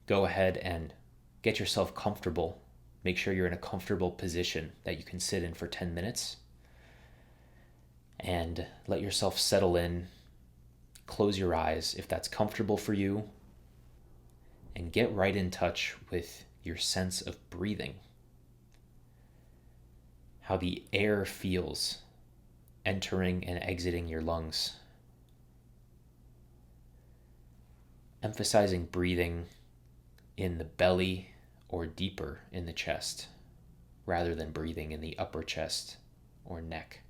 go ahead and get yourself comfortable. Make sure you're in a comfortable position that you can sit in for 10 minutes and let yourself settle in. Close your eyes if that's comfortable for you, and get right in touch with your sense of breathing. How the air feels entering and exiting your lungs. Emphasizing breathing in the belly or deeper in the chest, rather than breathing in the upper chest or neck.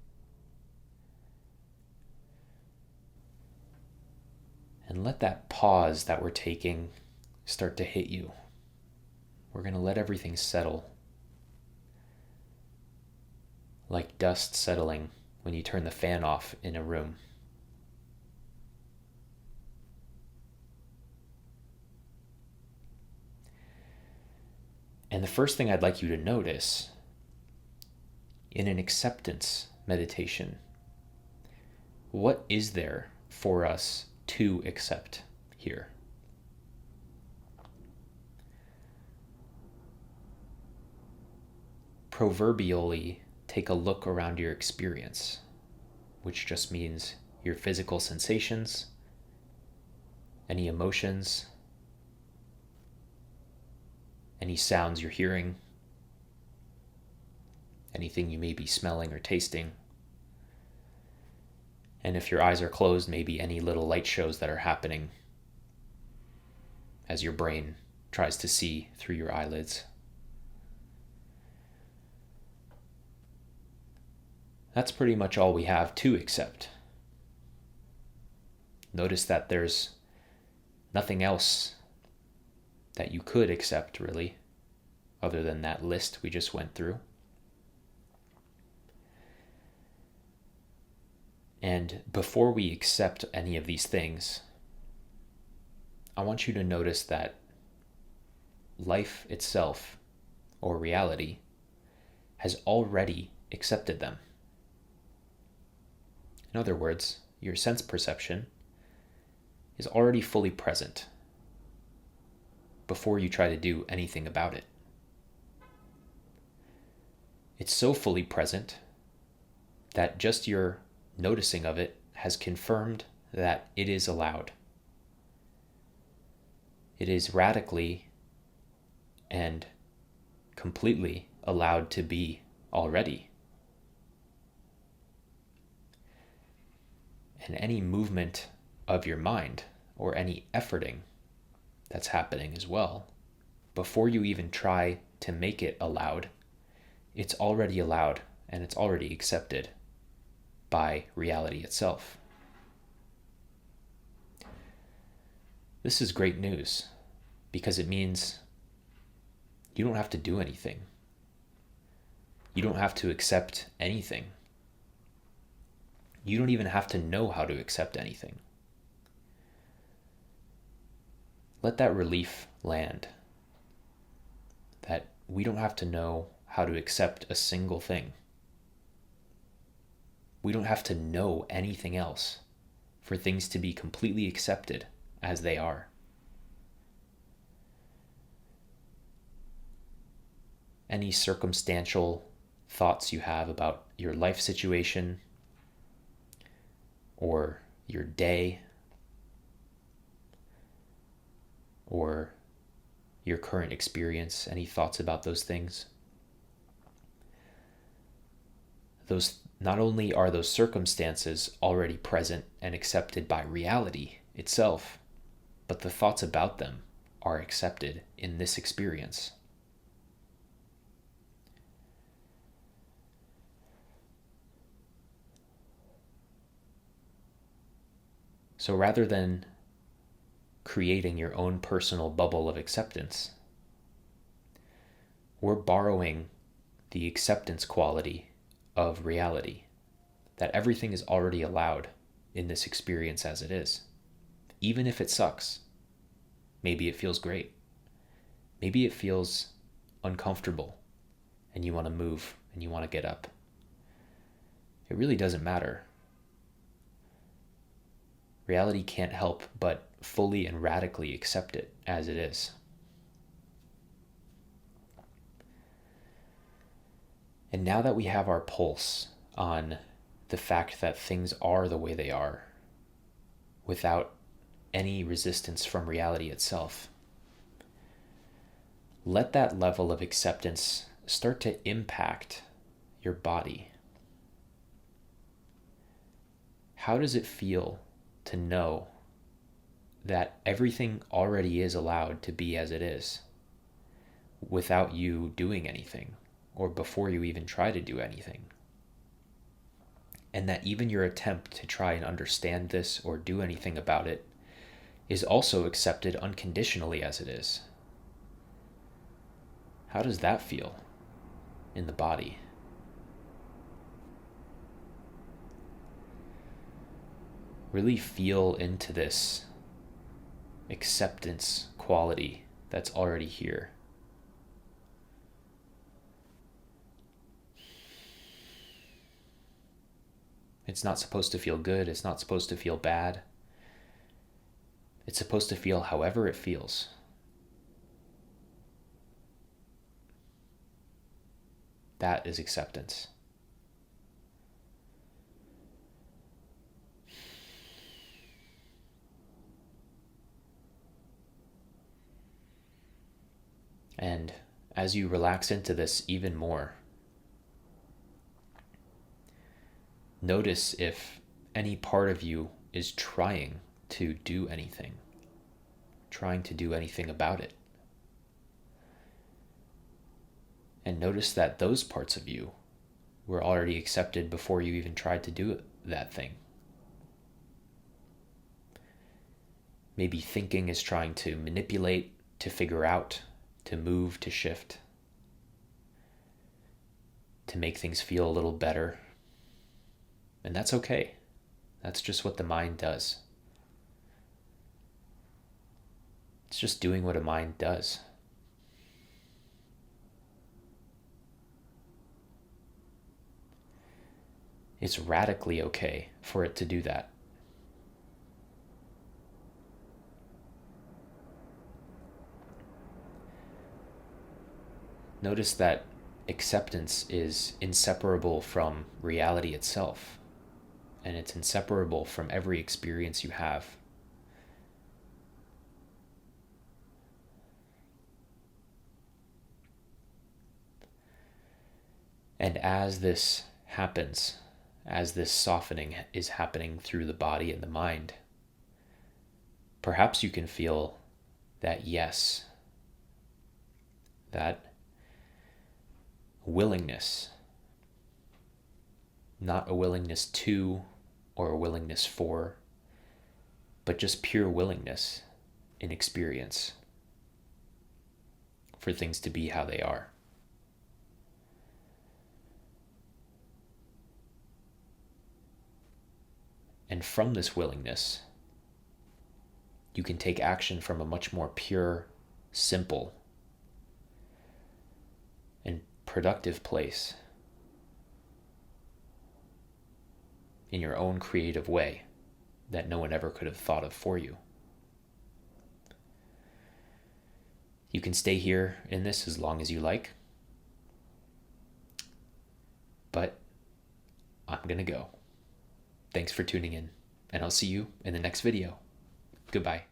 And let that pause that we're taking start to hit you. We're going to let everything settle, like dust settling when you turn the fan off in a room. And the first thing I'd like you to notice in an acceptance meditation, what is there for us to accept here? Proverbially, take a look around your experience, which just means your physical sensations, any emotions, any sounds you're hearing, anything you may be smelling or tasting. And if your eyes are closed, maybe any little light shows that are happening as your brain tries to see through your eyelids. That's pretty much all we have to accept. Notice that there's nothing else that you could accept, really, other than that list we just went through. And before we accept any of these things, I want you to notice that life itself, or reality, has already accepted them. In other words, your sense perception is already fully present before you try to do anything about it. It's so fully present that just your noticing of it has confirmed that it is allowed. It is radically and completely allowed to be already. And any movement of your mind or any efforting that's happening as well, before you even try to make it allowed, it's already allowed and it's already accepted by reality itself. This is great news because it means you don't have to do anything. You don't have to accept anything. You don't even have to know how to accept anything. Let that relief land. That we don't have to know how to accept a single thing. We don't have to know anything else for things to be completely accepted as they are. Any circumstantial thoughts you have about your life situation or your day or your current experience, any thoughts about those things? Those not only are those circumstances already present and accepted by reality itself, but the thoughts about them are accepted in this experience. So rather than creating your own personal bubble of acceptance, we're borrowing the acceptance quality of reality, that everything is already allowed in this experience as it is. Even if it sucks, maybe it feels great. Maybe it feels uncomfortable and you want to move and you want to get up. It really doesn't matter. Reality can't help but fully and radically accept it as it is. And now that we have our pulse on the fact that things are the way they are, without any resistance from reality itself, let that level of acceptance start to impact your body. How does it feel to know that everything already is allowed to be as it is without you doing anything, or before you even try to do anything? And that even your attempt to try and understand this or do anything about it is also accepted unconditionally as it is. How does that feel in the body? Really feel into this acceptance quality that's already here. It's not supposed to feel good. It's not supposed to feel bad. It's supposed to feel however it feels. That is acceptance. And as you relax into this even more, notice if any part of you is trying to do anything about it. And notice that those parts of you were already accepted before you even tried to do that thing. Maybe thinking is trying to manipulate, to figure out, to move, to shift, to make things feel a little better. And that's okay. That's just what the mind does. It's just doing what a mind does. It's radically okay for it to do that. Notice that acceptance is inseparable from reality itself, and it's inseparable from every experience you have. And as this happens, as this softening is happening through the body and the mind, perhaps you can feel that yes, that willingness, not a willingness to or a willingness for, but just pure willingness in experience for things to be how they are. And from this willingness, you can take action from a much more pure, simple, and productive place in your own creative way that no one ever could have thought of for you. You can stay here in this as long as you like, but I'm gonna go. Thanks for tuning in, and I'll see you in the next video. Goodbye.